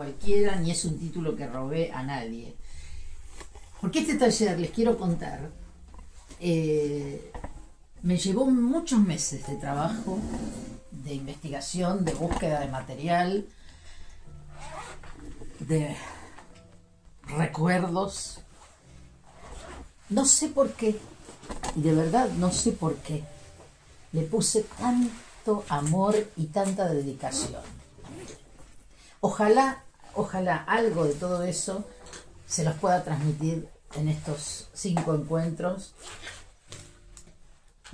cualquiera, ni es un título que robé a nadie. Porque este taller, les quiero contar, me llevó muchos meses de trabajo, de investigación, de búsqueda de material, de recuerdos. No sé por qué, y de verdad no sé por qué, le puse tanto amor y tanta dedicación. Ojalá algo de todo eso se los pueda transmitir en estos 5 encuentros,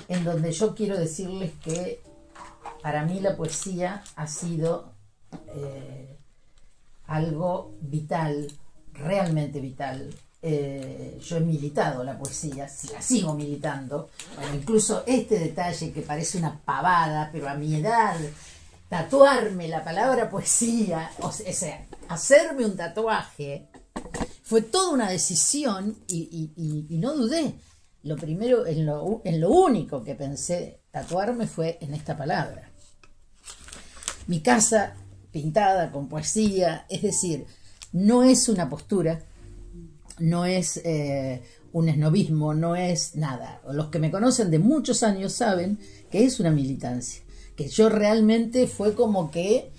en donde yo quiero decirles que para mí la poesía ha sido algo vital, realmente vital. Yo he militado la poesía, la sigo militando. Bueno, incluso este detalle que parece una pavada, pero a mi edad, tatuarme la palabra poesía, o sea, hacerme un tatuaje, fue toda una decisión y no dudé. Lo primero, en lo único que pensé tatuarme fue en esta palabra. Mi casa pintada con poesía, es decir, no es una postura, no es un esnobismo, no es nada. Los que me conocen de muchos años saben que es una militancia, que yo realmente fue como que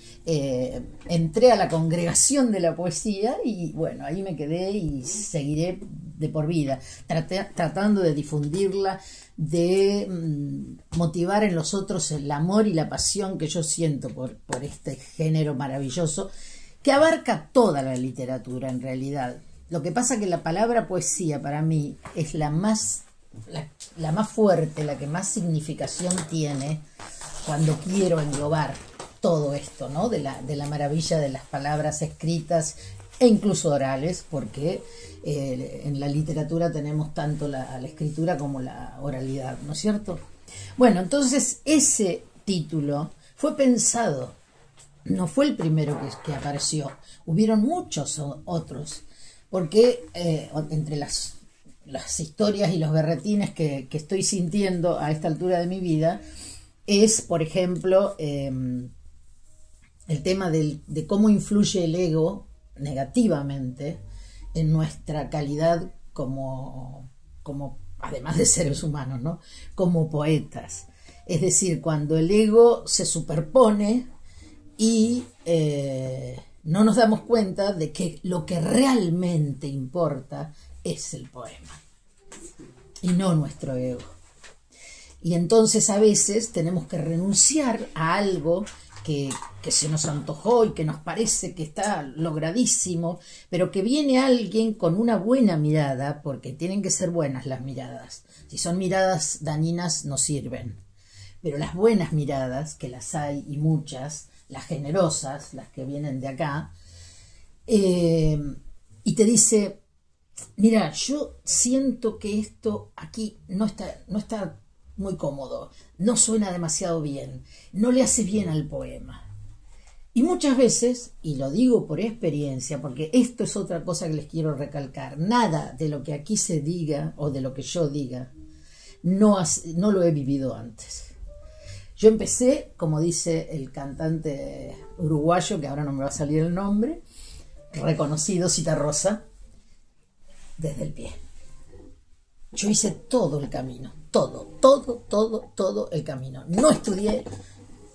entré a la congregación de la poesía y bueno, ahí me quedé y seguiré de por vida, tratando de difundirla, de motivar en los otros el amor y la pasión que yo siento por este género maravilloso que abarca toda la literatura en realidad. Lo que pasa que la palabra poesía para mí es la más fuerte, la que más significación tiene cuando quiero englobar todo esto, ¿no? de la maravilla de las palabras escritas e incluso orales, porque en la literatura tenemos tanto la escritura como la oralidad, ¿no es cierto? Bueno, entonces ese título fue pensado, no fue el primero que apareció, hubieron muchos otros, porque entre las historias y los berretines que estoy sintiendo a esta altura de mi vida, es, por ejemplo, el tema de cómo influye el ego negativamente en nuestra calidad como además de seres humanos, ¿no? Como poetas. Es decir, cuando el ego se superpone y no nos damos cuenta de que lo que realmente importa es el poema y no nuestro ego. Y entonces a veces tenemos que renunciar a algo que se nos antojó y que nos parece que está logradísimo, pero que viene alguien con una buena mirada, porque tienen que ser buenas las miradas. Si son miradas dañinas no sirven, pero las buenas miradas, que las hay y muchas, las generosas, las que vienen de acá, y te dice, mira, yo siento que esto aquí no está muy cómodo, no suena demasiado bien, no le hace bien al poema. Y muchas veces, y lo digo por experiencia, porque esto es otra cosa que les quiero recalcar, nada de lo que aquí se diga o de lo que yo diga, no lo he vivido antes. Yo empecé, como dice el cantante uruguayo, que ahora no me va a salir el nombre, reconocido Citarrosa, desde el pie. Yo hice todo el camino, todo el camino. No estudié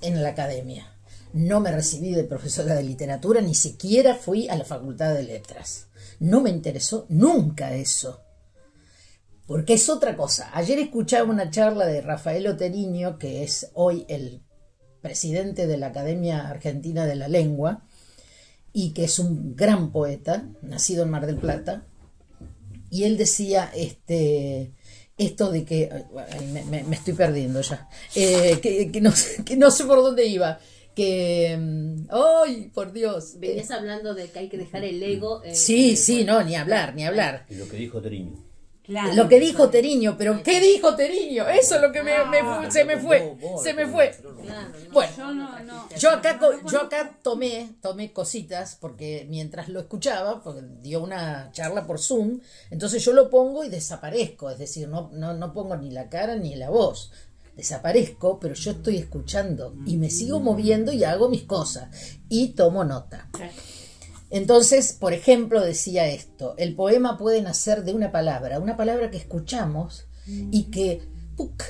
en la academia, no me recibí de profesora de literatura, ni siquiera fui a la Facultad de Letras. No me interesó nunca eso, porque es otra cosa. Ayer escuchaba una charla de Rafael Oteriño, que es hoy el presidente de la Academia Argentina de la Lengua, y que es un gran poeta, nacido en Mar del Plata, y él decía esto de que me estoy perdiendo ya, que no sé por dónde iba, ¡ay, por Dios! Venías hablando de que hay que dejar el ego. Sí, no, ni hablar. Y lo que dijo Teriño. Claro, lo que dijo Teriño, pero ¿qué dijo Teriño? Eso es lo que se me fue. Claro, Bueno, yo acá tomé cositas, porque mientras lo escuchaba, porque dio una charla por Zoom, entonces yo lo pongo y desaparezco, es decir, no pongo ni la cara ni la voz, desaparezco, pero yo estoy escuchando y me sigo moviendo y hago mis cosas y tomo nota. Entonces, por ejemplo, decía esto: el poema puede nacer de una palabra que escuchamos y que ¡puc!,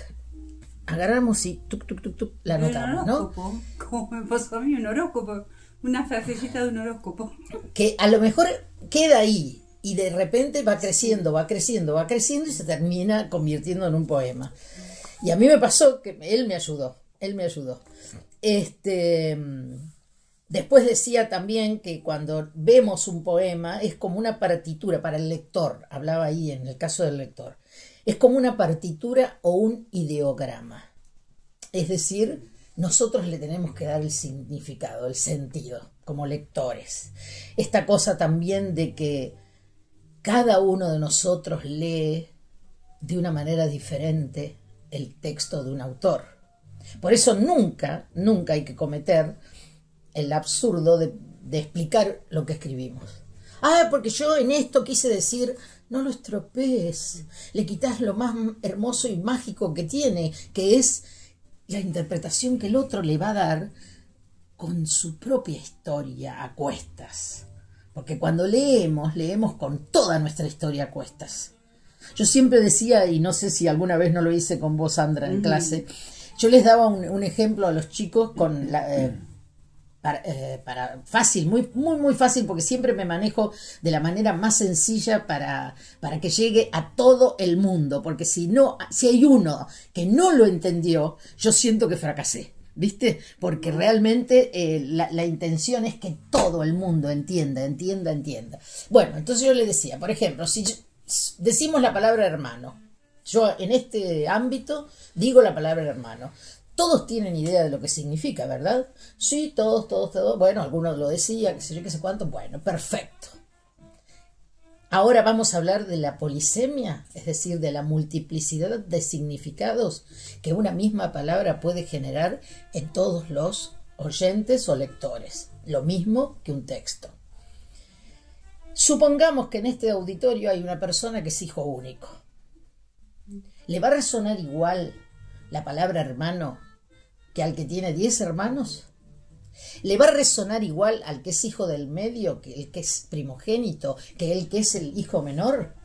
agarramos y tuc, tuc, tuc, tuc, la anotamos, ¿no? Como me pasó a mí, un horóscopo, una frasecita de un horóscopo. Que a lo mejor queda ahí y de repente va creciendo, va creciendo, va creciendo y se termina convirtiendo en un poema. Y a mí me pasó que él me ayudó. Después decía también que cuando vemos un poema es como una partitura para el lector, hablaba ahí en el caso del lector, es como una partitura o un ideograma. Es decir, nosotros le tenemos que dar el significado, el sentido, como lectores. Esta cosa también de que cada uno de nosotros lee de una manera diferente el texto de un autor. Por eso nunca hay que cometer el absurdo de explicar lo que escribimos. Porque yo en esto quise decir, no lo estropees, le quitas lo más hermoso y mágico que tiene, que es la interpretación que el otro le va a dar con su propia historia a cuestas. Porque cuando leemos con toda nuestra historia a cuestas. Yo siempre decía, y no sé si alguna vez no lo hice con vos, Sandra, en clase, yo les daba un ejemplo a los chicos con para fácil, muy fácil, porque siempre me manejo de la manera más sencilla para que llegue a todo el mundo, porque si hay uno que no lo entendió, yo siento que fracasé, ¿viste? Porque realmente la intención es que todo el mundo entienda. Bueno, entonces yo le decía, por ejemplo, si decimos la palabra hermano, yo en este ámbito digo la palabra hermano. Todos tienen idea de lo que significa, ¿verdad? Sí, todos. Bueno, algunos lo decían, qué sé yo, qué sé cuánto. Bueno, perfecto. Ahora vamos a hablar de la polisemia, es decir, de la multiplicidad de significados que una misma palabra puede generar en todos los oyentes o lectores. Lo mismo que un texto. Supongamos que en este auditorio hay una persona que es hijo único. ¿Le va a resonar igual la palabra hermano que al que tiene 10 hermanos? ¿Le va a resonar igual al que es hijo del medio, que el que es primogénito, que el que es el hijo menor?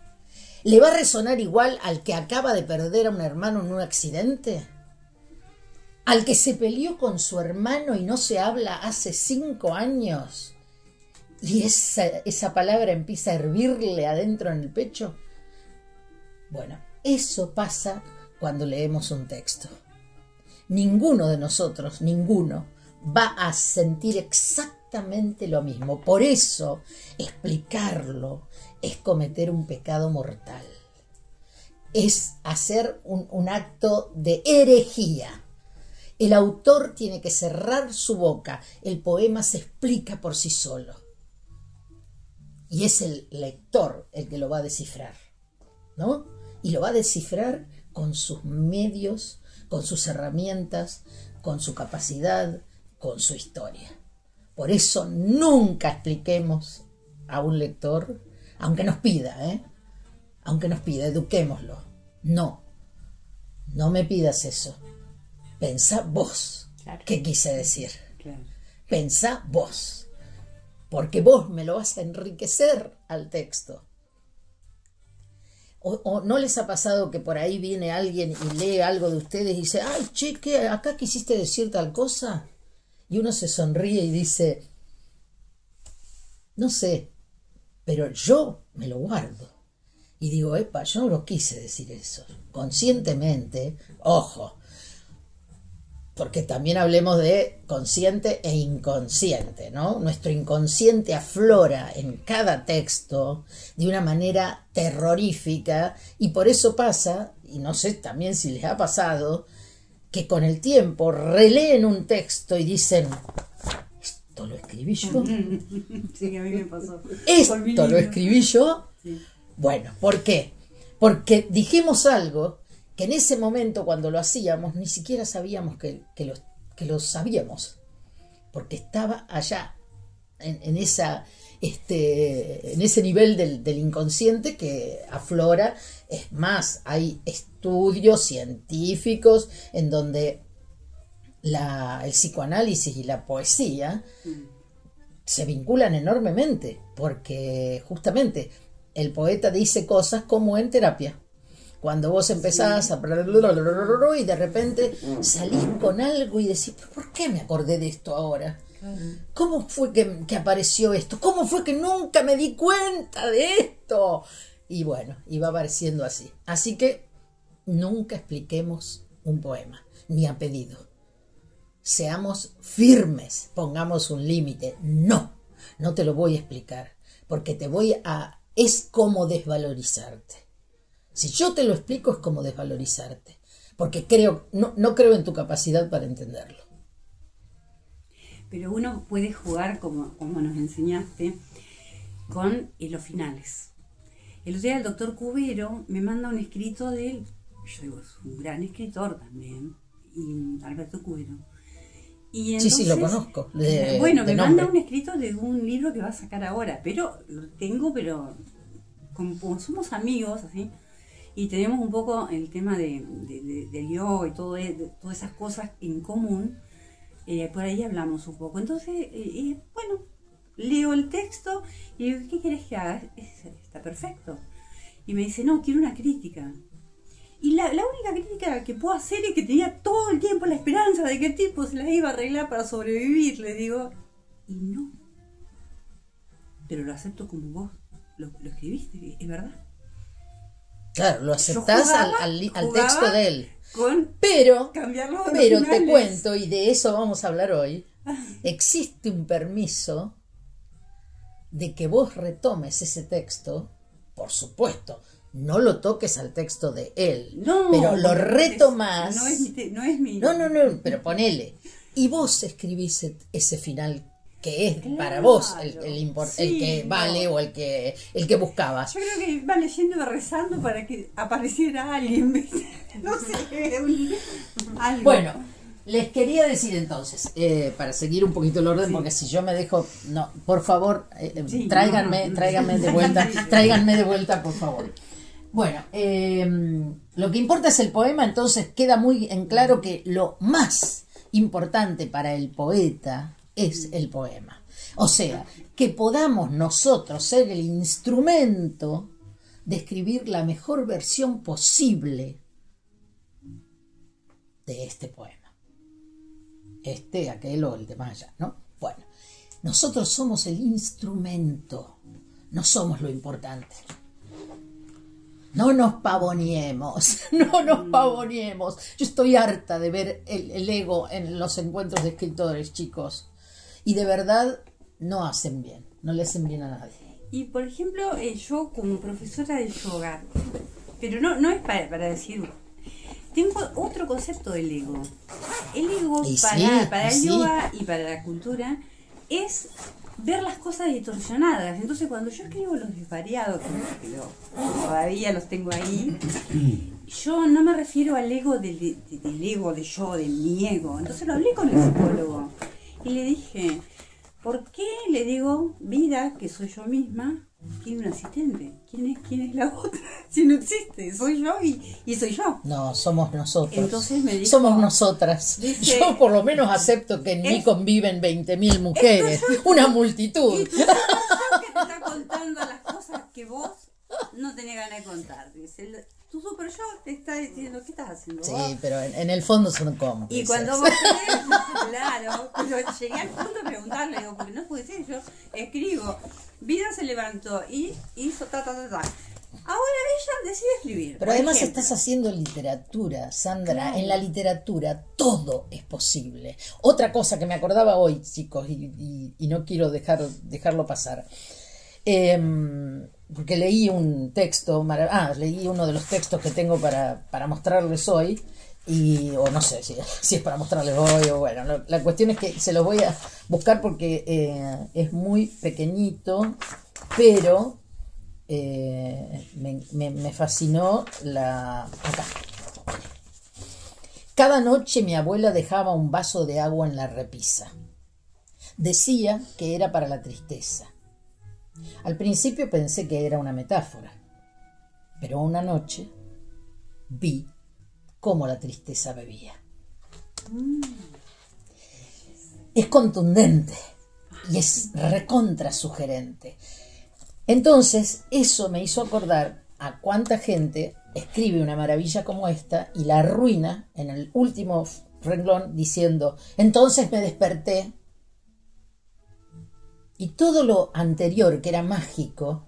¿Le va a resonar igual al que acaba de perder a un hermano en un accidente? ¿Al que se peleó con su hermano y no se habla hace 5 años? ¿Y esa palabra empieza a hervirle adentro en el pecho? Bueno, eso pasa cuando leemos un texto. Ninguno de nosotros, va a sentir exactamente lo mismo. Por eso, explicarlo es cometer un pecado mortal. Es hacer un acto de herejía. El autor tiene que cerrar su boca. El poema se explica por sí solo. Y es el lector el que lo va a descifrar, ¿no? Y lo va a descifrar con sus medios, con sus herramientas, con su capacidad, con su historia. Por eso nunca expliquemos a un lector, aunque nos pida, eduquémoslo. No me pidas eso. Pensá vos, claro. ¿Qué quise decir? Claro. Pensá vos, porque vos me lo vas a enriquecer al texto. ¿O no les ha pasado que por ahí viene alguien y lee algo de ustedes y dice, ay, che, ¿qué? ¿Acá quisiste decir tal cosa? Y uno se sonríe y dice, no sé, pero yo me lo guardo. Y digo, yo no quise decir eso. Conscientemente, ojo, porque también hablemos de consciente e inconsciente, ¿no? Nuestro inconsciente aflora en cada texto de una manera terrorífica y por eso pasa, y no sé también si les ha pasado, que con el tiempo releen un texto y dicen, ¿esto lo escribí yo? Sí, a mí me pasó. ¿Esto lo escribí yo? Sí. Bueno, ¿por qué? Porque dijimos algo que en ese momento cuando lo hacíamos ni siquiera sabíamos que lo sabíamos, porque estaba allá, en ese nivel del inconsciente que aflora. Es más, hay estudios científicos en donde el psicoanálisis y la poesía se vinculan enormemente, porque justamente el poeta dice cosas como en terapia. Cuando vos empezás a... y de repente salís con algo y decís, ¿por qué me acordé de esto ahora? ¿Cómo fue que apareció esto? ¿Cómo fue que nunca me di cuenta de esto? Y bueno, y va apareciendo así. Así que nunca expliquemos un poema, ni a pedido. Seamos firmes, pongamos un límite. No, no te lo voy a explicar, porque es como desvalorizarte. Si yo te lo explico es como desvalorizarte, porque no creo en tu capacidad para entenderlo. Pero uno puede jugar, como nos enseñaste, con los finales. El otro día el doctor Cubero me manda un escrito de él. Yo digo, es un gran escritor también, y Alberto Cubero. Y entonces, sí, lo conozco. Me manda un escrito de un libro que va a sacar ahora, pero lo tengo, pero como somos amigos, así, y tenemos un poco el tema del yo y todas esas cosas en común, por ahí hablamos un poco. Entonces, leo el texto y digo, ¿qué querés que haga? Está perfecto. Y me dice, no, quiero una crítica. Y la única crítica que puedo hacer es que tenía todo el tiempo la esperanza de que el tipo se la iba a arreglar para sobrevivir, le digo. Y no. Pero lo acepto como vos lo escribiste, es verdad. Claro, lo aceptás al texto de él. Pero te cuento, y de eso vamos a hablar hoy, existe un permiso de que vos retomes ese texto, por supuesto. No lo toques al texto de él, pero lo retomás. No es mi. No, pero ponele. Y vos escribís ese final que es para vos el que vale o el que buscabas. Yo creo que iba leyendo y rezando para que apareciera alguien. No sé, algo. Bueno, les quería decir entonces, para seguir un poquito el orden, porque si yo me dejo, no, por favor, tráiganme de vuelta, por favor. Bueno, lo que importa es el poema, entonces queda muy en claro que lo más importante para el poeta es el poema. O sea, que podamos nosotros ser el instrumento de escribir la mejor versión posible de este poema. Aquel o el de Maya, ¿no? Bueno, nosotros somos el instrumento, no somos lo importante. No nos pavoniemos. Yo estoy harta de ver el ego en los encuentros de escritores, chicos. Y de verdad no hacen bien, no le hacen bien a nadie. Y por ejemplo, yo como profesora de yoga, pero no es para decir, tengo otro concepto del ego. El ego para el yoga y para la cultura es ver las cosas distorsionadas. Entonces cuando yo escribo los desvariados, que todavía los tengo ahí, yo no me refiero al ego del ego de yo, de mi ego. Entonces lo hablé con el psicólogo y le dije, ¿por qué le digo vida, que soy yo misma, tiene un asistente? ¿Quién es la otra? Si no existe, soy yo y soy yo. No, somos nosotros. Entonces me dijo, somos nosotras. Dice, yo por lo menos acepto que en mí conviven 20.000 mujeres, una multitud. Y tú sos yo que te está contando las cosas que vos no tenés ganas de contar. Dice, tu super yo te está diciendo, ¿qué estás haciendo vos? Sí, pero en el fondo son cómplices. Y cuando vos claro, pero llegué al punto de preguntarle, digo, porque no puede ser, yo escribo, vida se levantó y hizo ta. Ahora ella decide escribir. Pero además estás haciendo literatura, Sandra. Claro. En la literatura todo es posible. Otra cosa que me acordaba hoy, chicos, y no quiero dejarlo pasar. Porque leí un texto, leí uno de los textos que tengo para mostrarles hoy, o no sé si es para mostrarles hoy o bueno, la cuestión es que se los voy a buscar porque es muy pequeñito, pero me fascinó acá. Cada noche mi abuela dejaba un vaso de agua en la repisa. Decía que era para la tristeza. Al principio pensé que era una metáfora, pero una noche vi cómo la tristeza bebía. Es contundente, y es recontra sugerente. Entonces, eso me hizo acordar a cuánta gente escribe una maravilla como esta y la arruina en el último renglón diciendo, entonces me desperté. Y todo lo anterior, que era mágico,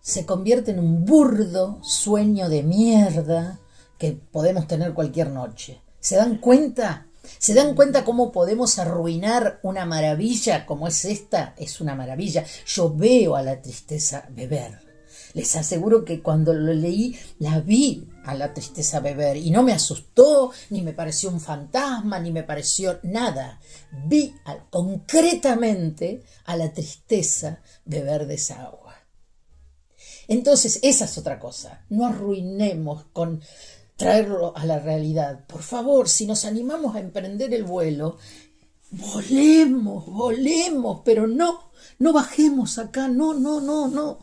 se convierte en un burdo sueño de mierda que podemos tener cualquier noche. ¿Se dan cuenta? ¿Se dan cuenta cómo podemos arruinar una maravilla como es esta? Es una maravilla. Yo veo a la tristeza beber. Les aseguro que cuando lo leí, la vi a la tristeza beber y no me asustó, ni me pareció un fantasma, ni me pareció nada. Vi concretamente a la tristeza beber de esa agua. Entonces, esa es otra cosa. No arruinemos con traerlo a la realidad. Por favor, si nos animamos a emprender el vuelo, volemos, pero no bajemos acá, no,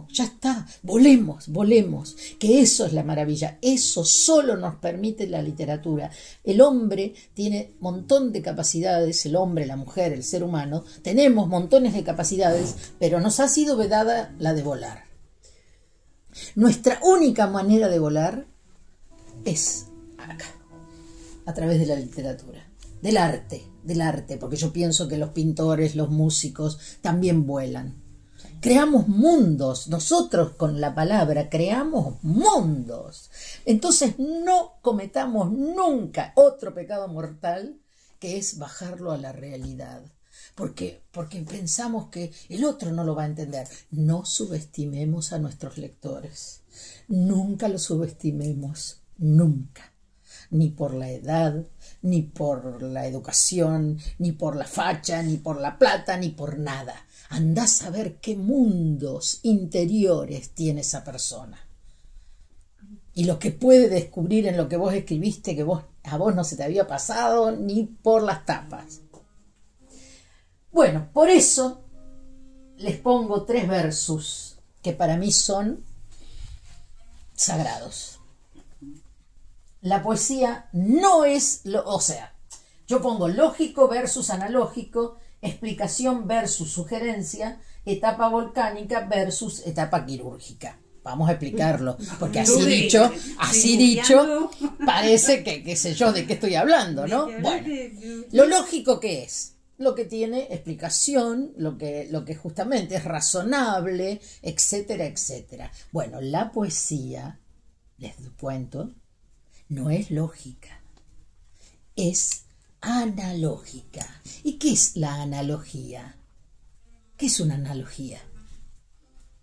ya está, volemos, que eso es la maravilla, eso solo nos permite la literatura. El hombre tiene un montón de capacidades, el hombre, la mujer, el ser humano, tenemos montones de capacidades, pero nos ha sido vedada la de volar. Nuestra única manera de volar es acá, a través de la literatura, del arte, porque yo pienso que los pintores, los músicos también vuelan. Creamos mundos, nosotros con la palabra creamos mundos. Entonces no cometamos nunca otro pecado mortal que es bajarlo a la realidad. Porque pensamos que el otro no lo va a entender. No subestimemos a nuestros lectores. Nunca los subestimemos, nunca. Ni por la edad, ni por la educación, ni por la facha, ni por la plata, ni por nada. Andás a ver qué mundos interiores tiene esa persona. Y lo que puede descubrir en lo que vos escribiste, que a vos no se te había pasado ni por las tapas. Bueno, por eso les pongo 3 versos que para mí son sagrados. La poesía no es, yo pongo lógico versus analógico, explicación versus sugerencia, etapa volcánica versus etapa quirúrgica. Vamos a explicarlo, porque así dicho, parece que qué sé yo de qué estoy hablando, ¿no? Bueno, lo lógico que es, lo que tiene explicación, lo que justamente es razonable, etcétera, etcétera. Bueno, la poesía, les cuento, no es lógica, es analógica. ¿Y qué es la analogía? ¿Qué es una analogía?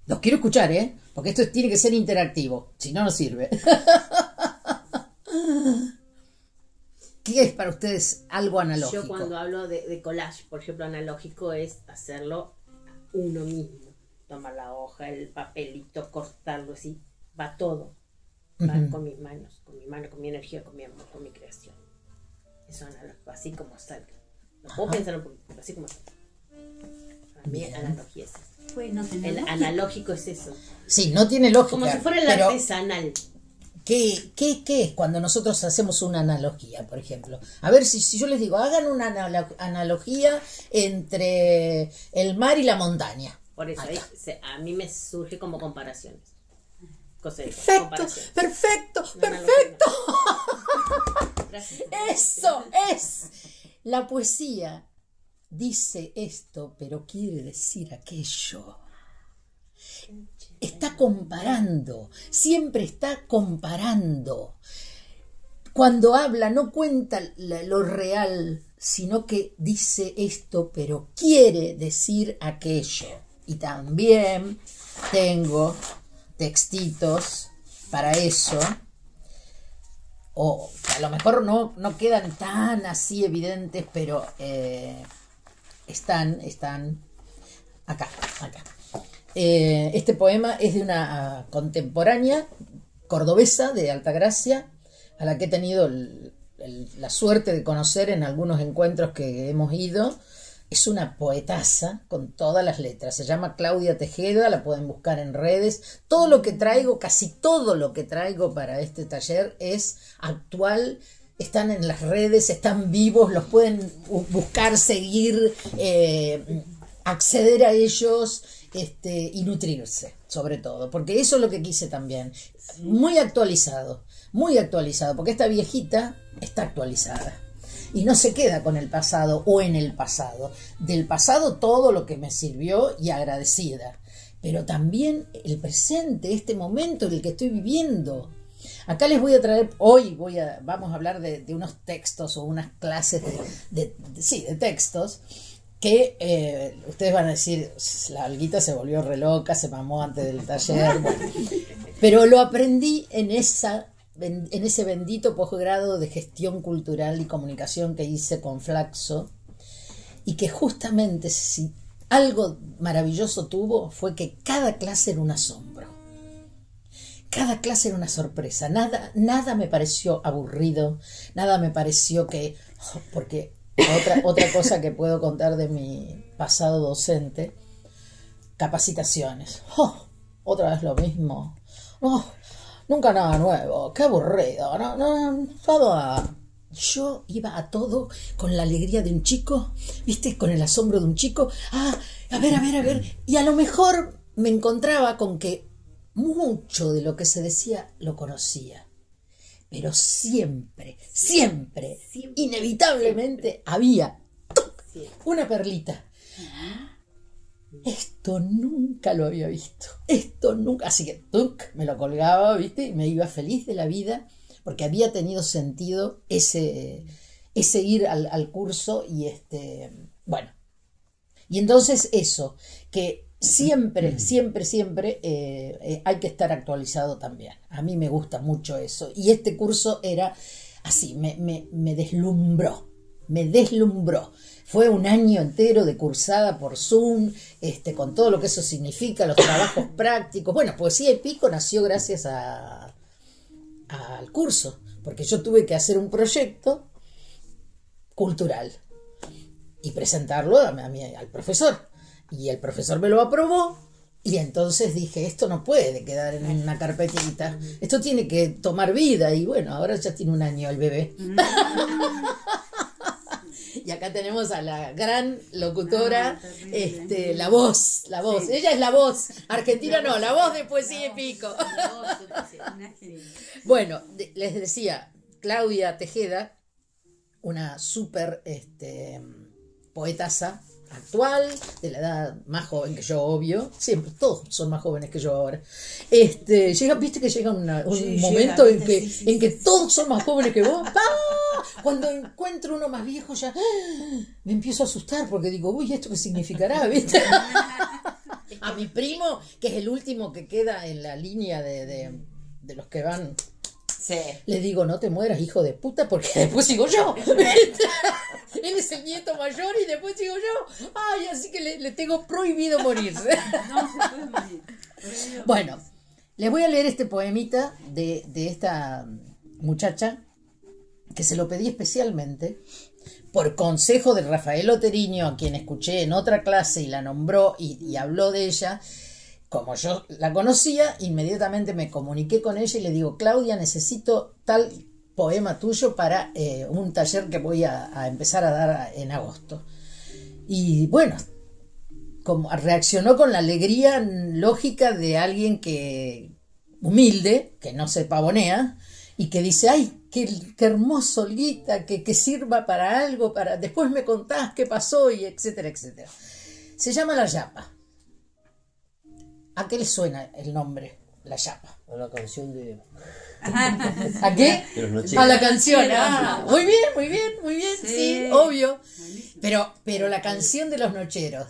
Los quiero escuchar, porque esto tiene que ser interactivo, si no, no sirve. ¿Qué es para ustedes algo analógico? Yo cuando hablo de collage, por ejemplo, analógico es hacerlo uno mismo. Tomar la hoja, el papelito, cortarlo así, va todo. Va con mis manos, con mi energía, con mi amor, con mi creación. Eso es analógico, así como salga. No puedo pensar un poquito, así como salga. Para mí analogía es eso. Pues no tiene El lógica. analógico es eso. Sí, no tiene lógica. Como si fuera el pero artesanal. ¿qué es cuando nosotros hacemos una analogía, por ejemplo? A ver, si yo les digo, hagan una analogía entre el mar y la montaña. Por eso a mí me surge como comparaciones. Perfecto. Eso es. La poesía dice esto, pero quiere decir aquello. Está comparando, siempre está comparando. Cuando habla no cuenta lo real, sino que dice esto, pero quiere decir aquello. Y también tengo textitos para eso, o que a lo mejor no quedan tan así evidentes, pero están acá. Este poema es de una contemporánea cordobesa de Altagracia, a la que he tenido la suerte de conocer en algunos encuentros que hemos ido. Es una poetasa con todas las letras. Se llama Claudia Tejeda, la pueden buscar en redes. Todo lo que traigo, casi todo lo que traigo para este taller es actual están en las redes, están vivos, los pueden buscar, seguir, acceder a ellos, y nutrirse, sobre todo, porque eso es lo que quise también. Muy actualizado, porque esta viejita está actualizada y no se queda con el pasado o en el pasado. Del pasado todo lo que me sirvió y agradecida, pero también el presente, este momento en el que estoy viviendo. Acá les voy a traer, vamos a hablar de unos textos o unas clases de textos que ustedes van a decir, la Olguita se volvió re loca, se mamó antes del taller, bueno, pero lo aprendí en ese bendito posgrado de gestión cultural y comunicación que hice con Flaxo, y que justamente si algo maravilloso tuvo fue que cada clase era un asombro. Cada clase era una sorpresa, nada me pareció aburrido, nada me pareció porque otra cosa que puedo contar de mi pasado docente, capacitaciones, otra vez lo mismo, nunca nada nuevo, qué aburrido, yo iba a todo con la alegría de un chico, ¿viste? Con el asombro de un chico, a ver, y a lo mejor me encontraba con que mucho de lo que se decía lo conocía, pero siempre, inevitablemente había una perlita. Esto nunca lo había visto, así que me lo colgaba, ¿viste? Y me iba feliz de la vida, porque había tenido sentido ese ir al curso, y bueno, y entonces eso, que siempre hay que estar actualizado también. A mí me gusta mucho eso. Y este curso era así, me deslumbró. Fue un año entero de cursada por Zoom, con todo lo que eso significa, los trabajos prácticos. Bueno, Poesía y Pico nació gracias al curso, porque yo tuve que hacer un proyecto cultural y presentarlo al profesor. Y el profesor me lo aprobó, y entonces dije, esto no puede quedar en una carpetita, esto tiene que tomar vida, y bueno, ahora ya tiene un año el bebé. Y acá tenemos a la gran locutora, la voz, ella es la voz, argentina no, la voz de Poesía y Pico. Bueno, les decía, Claudia Tejeda, una súper poetasa actual, de la edad más joven que yo, obvio, siempre, todos son más jóvenes que yo ahora. Viste que llega un momento en que todos son más jóvenes que vos. Cuando encuentro uno más viejo ya me empiezo a asustar, porque digo, uy, ¿esto qué significará? ¿Viste? A mi primo, que es el último que queda en la línea de los que van, le digo, no te mueras, hijo de puta, porque después sigo yo. Él es el nieto mayor y después sigo yo. Ay, así que le tengo prohibido morirse. No se puede morir. Bueno, les voy a leer este poemita de esta muchacha, que se lo pedí especialmente por consejo de Rafael Oteriño, a quien escuché en otra clase y la nombró y habló de ella. Como yo la conocía, inmediatamente me comuniqué con ella y le digo, Claudia, necesito tal poema tuyo para un taller que voy a empezar a dar en agosto. Y bueno, como reaccionó con la alegría lógica de alguien que humilde, que no se pavonea, y que dice, ay, qué hermoso, Olguita, que sirva para algo, después me contás qué pasó, y etcétera, etcétera. Se llama La Yapa. ¿A qué le suena el nombre, La Yapa? A la canción de... ¿A qué? A la canción. Muy bien, sí, obvio. Pero la canción de los nocheros,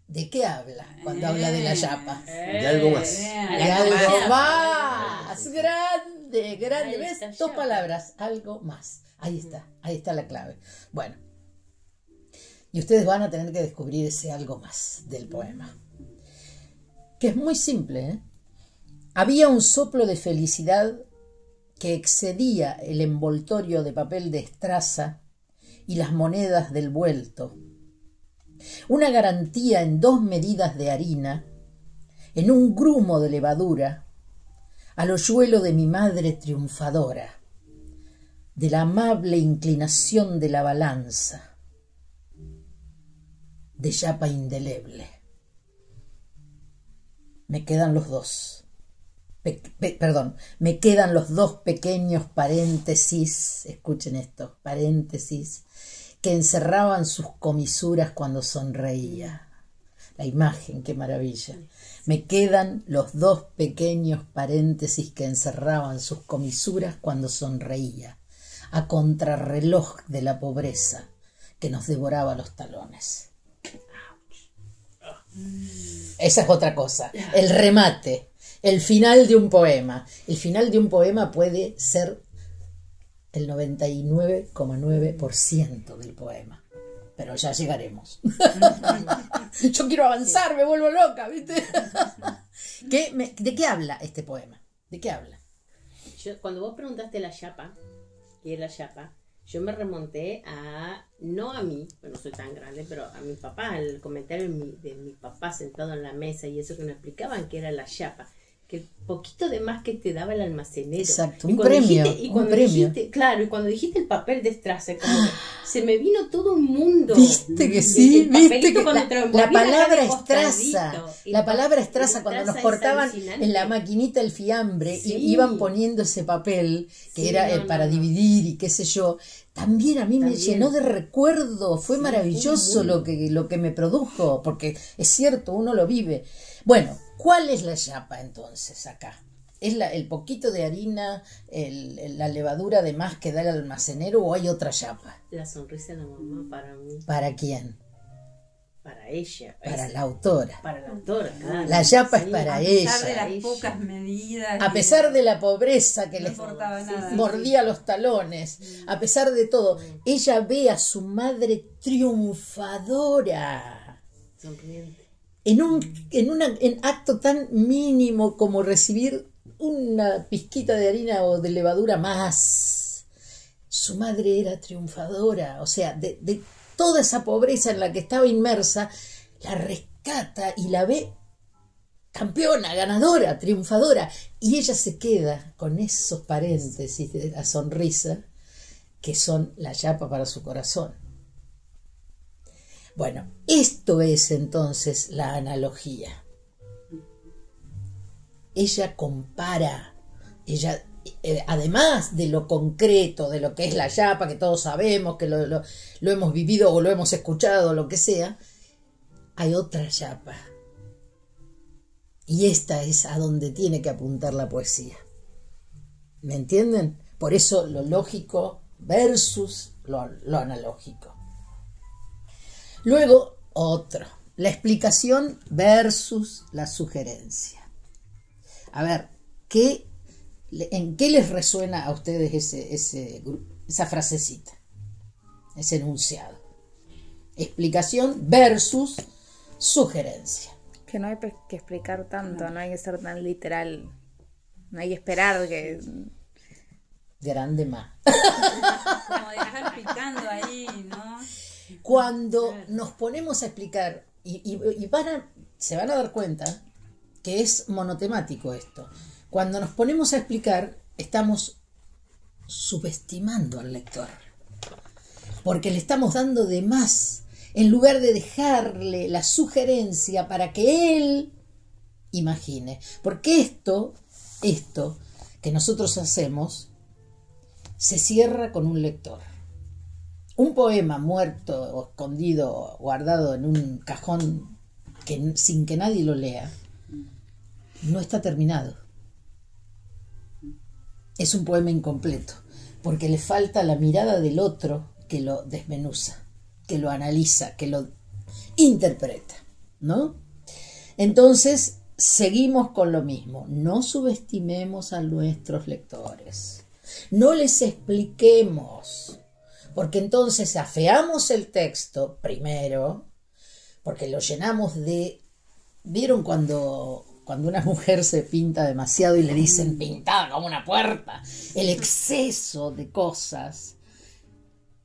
¿de qué habla cuando habla de La Yapa? De algo más. De algo más. Grande. ¿Ves? Dos palabras, algo más. Ahí está la clave. Bueno, y ustedes van a tener que descubrir ese algo más del poema, que es muy simple, ¿eh? Había un soplo de felicidad que excedía el envoltorio de papel de estraza y las monedas del vuelto. Una garantía en 2 medidas de harina, en un grumo de levadura, al hoyuelo de mi madre triunfadora. de la amable inclinación de la balanza, de yapa indeleble. Me quedan los dos. Me quedan los dos pequeños paréntesis, escuchen esto, paréntesis, que encerraban sus comisuras cuando sonreía. La imagen, qué maravilla. Me quedan los dos pequeños paréntesis que encerraban sus comisuras cuando sonreía, a contrarreloj de la pobreza que nos devoraba los talones. Esa es otra cosa, el remate. El final de un poema. El final de un poema puede ser el 99,9% del poema. Pero ya llegaremos. Yo quiero avanzar, me vuelvo loca, ¿viste? ¿De qué habla este poema? ¿De qué habla? Cuando vos preguntaste la yapa, ¿qué es la yapa? Yo me remonté no a mí, no soy tan grande, pero a mi papá, el comentario de mi papá sentado en la mesa y eso que me explicaban que era la yapa. Que el poquito de más que te daba el almacenero. Exacto, un premio. Claro, y cuando dijiste el papel de Strasser, como que se me vino todo un mundo. Viste que sí, viste que la palabra estraza cuando nos cortaban en la maquinita el fiambre y iban poniendo ese papel que era para dividir y qué sé yo. También a mí me llenó de recuerdo, fue maravilloso lo que me produjo, porque es cierto, uno lo vive. Bueno, ¿cuál es la yapa entonces acá? ¿Es el poquito de harina, la levadura de más que da el almacenero o hay otra yapa? La sonrisa de la mamá para mí. ¿Para quién? Para ella. Para la autora. Para la autora, claro. La yapa es para ella. A pesar de las pocas medidas. A pesar de la pobreza que no les mordía los talones. A pesar de todo, ella ve a su madre triunfadora. Sonriente. En acto tan mínimo como recibir una pizquita de harina o de levadura más. Su madre era triunfadora, o sea, de toda esa pobreza en la que estaba inmersa, la rescata y la ve campeona, ganadora, triunfadora. Y ella se queda con esos paréntesis de la sonrisa que son la yapa para su corazón. Bueno, esto es entonces la analogía. Ella compara, además de lo concreto, de lo que es la yapa, que todos sabemos, que lo hemos vivido o lo hemos escuchado, lo que sea, hay otra yapa. Y esta es a donde tiene que apuntar la poesía. ¿Me entienden? Por eso lo lógico versus lo analógico. Luego, otro, la explicación versus la sugerencia. A ver, ¿en qué les resuena a ustedes esa frasecita, ese enunciado? Explicación versus sugerencia. Que no hay que explicar tanto, no hay que ser tan literal, no hay que esperar que... Grande más. Como dejar picando ahí, ¿no? Cuando nos ponemos a explicar, se van a dar cuenta que es monotemático esto. Cuando nos ponemos a explicar, estamos subestimando al lector, porque le estamos dando de más, en lugar de dejarle la sugerencia para que él imagine. Porque esto que nosotros hacemos se cierra con un lector. Un poema muerto o escondido o guardado en un cajón sin que nadie lo lea no está terminado. Es un poema incompleto porque le falta la mirada del otro que lo desmenuza, que lo analiza, que lo interpreta, ¿no? Entonces seguimos con lo mismo. No subestimemos a nuestros lectores, no les expliquemos, porque entonces afeamos el texto primero, porque lo llenamos de... ¿Vieron cuando una mujer se pinta demasiado y le dicen pintada como una puerta? El exceso de cosas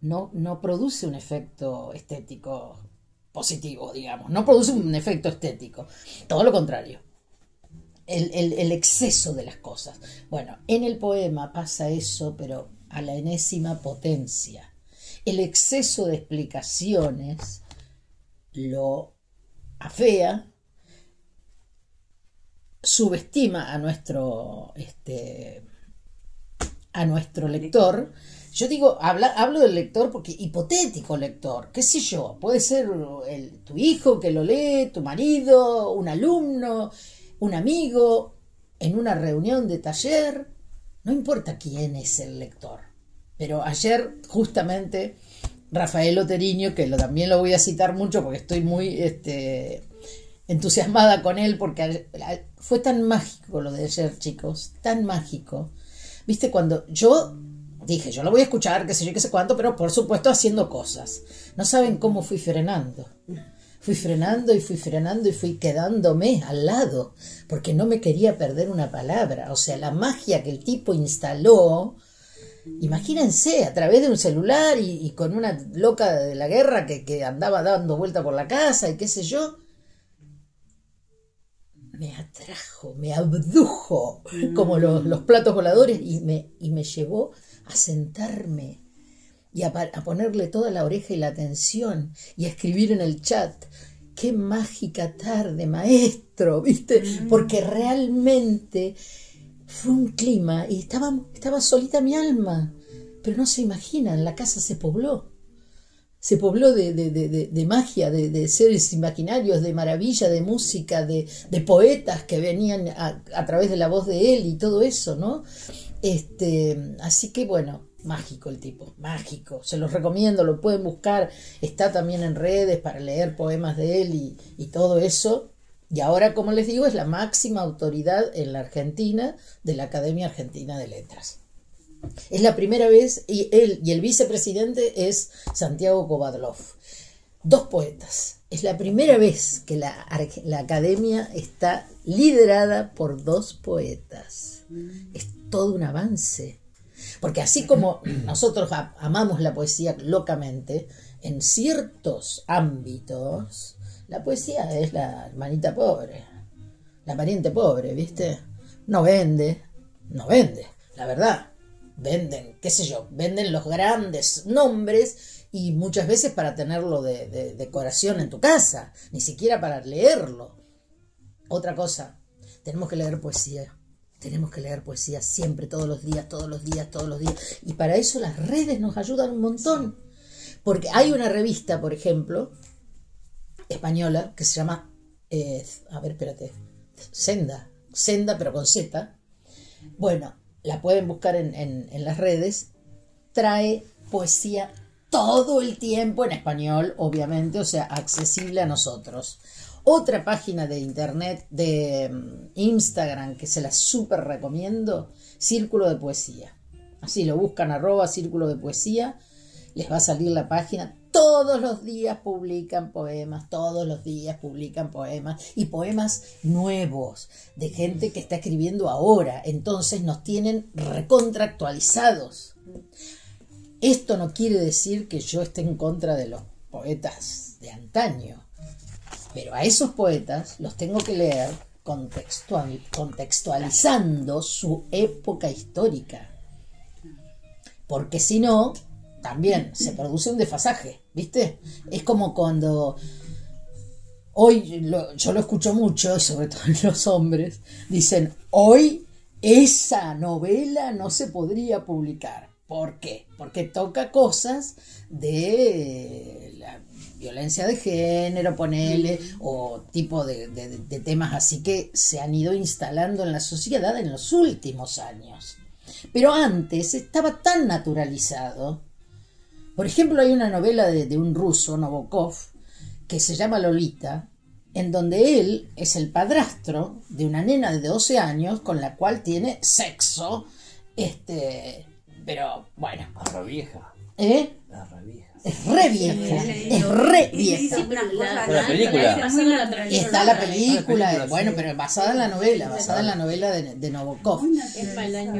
no produce un efecto estético positivo, digamos, no produce un efecto estético, todo lo contrario. El exceso de las cosas. Bueno, en el poema pasa eso, pero a la enésima potencia. El exceso de explicaciones lo afea, subestima a nuestro lector. Yo digo, hablo del lector porque hipotético lector, qué sé yo, puede ser tu hijo que lo lee, tu marido, un alumno, un amigo, en una reunión de taller, no importa quién es el lector. Pero ayer justamente Rafael Oteriño, que también lo voy a citar mucho porque estoy muy entusiasmada con él, porque fue tan mágico lo de ayer, chicos, tan mágico. Viste, cuando yo dije, yo lo voy a escuchar, qué sé yo, qué sé cuánto, pero por supuesto haciendo cosas. No saben cómo fui frenando. Fui frenando y fui quedándome al lado, porque no me quería perder una palabra. O sea, la magia que el tipo instaló, imagínense, a través de un celular y con una loca de la guerra que andaba dando vuelta por la casa y qué sé yo, me atrajo, me abdujo, como los platos voladores, y me llevó a sentarme y a ponerle toda la oreja y la atención y a escribir en el chat: qué mágica tarde, maestro, ¿viste? Porque realmente fue un clima y estaba solita mi alma, pero no se imaginan, la casa se pobló de magia, de seres imaginarios, de maravilla, de música, de poetas que venían a través de la voz de él y todo eso, ¿no? Así que bueno, mágico el tipo, mágico, se los recomiendo, lo pueden buscar, está también en redes para leer poemas de él y todo eso. Y ahora, como les digo, es la máxima autoridad en la Argentina de la Academia Argentina de Letras. Es la primera vez, y él y el vicepresidente es Santiago Kovadlov, 2 poetas. Es la primera vez que la academia está liderada por 2 poetas. Es todo un avance. Porque así como nosotros amamos la poesía locamente, en ciertos ámbitos, la poesía es la hermanita pobre, la pariente pobre, ¿viste? No vende, la verdad. Venden, qué sé yo, venden los grandes nombres y muchas veces para tenerlo de decoración en tu casa, ni siquiera para leerlo. Otra cosa, tenemos que leer poesía siempre, todos los días. Y para eso las redes nos ayudan un montón. Porque hay una revista, por ejemplo, española, que se llama, Senda, pero con Z. Bueno, la pueden buscar en las redes, trae poesía todo el tiempo en español, obviamente, o sea, accesible a nosotros. Otra página de internet, de Instagram, que se la súper recomiendo, Círculo de Poesía. Así lo buscan, @Círculo de Poesía, les va a salir la página. Todos los días publican poemas, y poemas nuevos, de gente que está escribiendo ahora, entonces nos tienen recontractualizados. Esto no quiere decir que yo esté en contra de los poetas de antaño, pero a esos poetas los tengo que leer contextualizando su época histórica, porque si no, también se produce un desfasaje, ¿viste? Es como cuando hoy, yo lo escucho mucho, sobre todo en los hombres, dicen: hoy esa novela no se podría publicar. ¿Por qué? Porque toca cosas de la violencia de género, ponele, o tipo de temas así que se han ido instalando en la sociedad en los últimos años. Pero antes estaba tan naturalizado. Por ejemplo, hay una novela de un ruso, Nabokov, que se llama Lolita, en donde él es el padrastro de una nena de 12 años con la cual tiene sexo, pero bueno. La revieja. La revieja. Es re vieja. Sí, pero la película. Está la película, bueno, pero basada en la novela de Nabokov.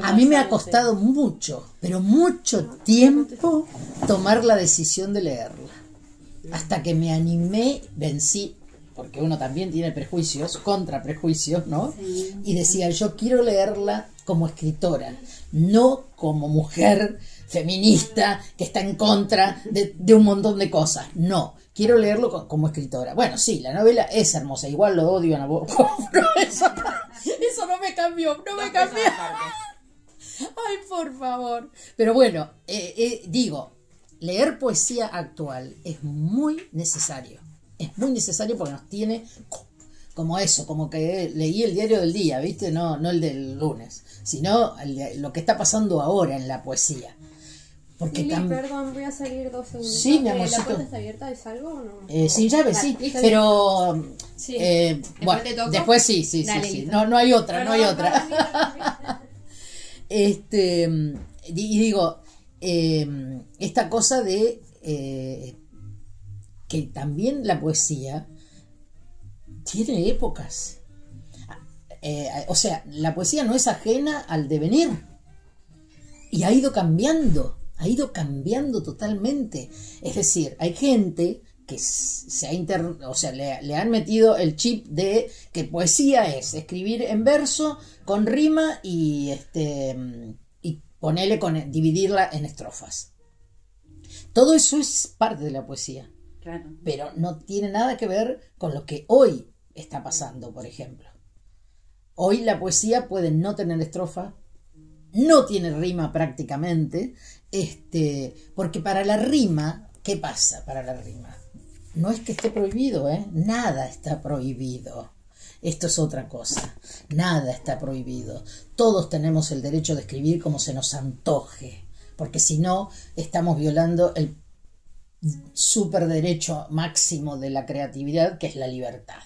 A mí me ha costado mucho, pero mucho tiempo tomar la decisión de leerla. Hasta que me animé, vencí, porque uno también tiene prejuicios, contraprejuicios, ¿no? Y decía, yo quiero leerla como escritora, no como mujer feminista que está en contra de un montón de cosas. No, quiero leerlo como escritora. Bueno, sí, la novela es hermosa, igual lo odio a Nabokov. Eso no me cambió, no me cambió. Ay, por favor. Pero bueno, digo, leer poesía actual es muy necesario. Es muy necesario porque nos tiene como eso, como que leí el diario del día, ¿viste? No el del lunes, sino lo que está pasando ahora en la poesía. Porque Lili, perdón, voy a salir 2 segundos. Sí, mi amorcito. ¿La puerta está abierta? ¿Es algo o no? Sin llave, sí, pero Sí. bueno, te toco. después sí. Dale, Sí. listo. No hay otra, no hay Perdón, otra. Y digo, esta cosa de que también la poesía tiene épocas. O sea, la poesía no es ajena al devenir y ha ido cambiando totalmente. Es decir, hay gente que le han metido el chip de que poesía es escribir en verso con rima y dividirla en estrofas. Todo eso es parte de la poesía. Claro. Pero no tiene nada que ver con lo que hoy está pasando, por ejemplo. Hoy la poesía puede no tener estrofa, no tiene rima prácticamente, porque para la rima, ¿qué pasa para la rima? No es que esté prohibido, nada está prohibido. Esto es otra cosa, nada está prohibido. Todos tenemos el derecho de escribir como se nos antoje, porque si no, estamos violando el super derecho máximo de la creatividad, que es la libertad.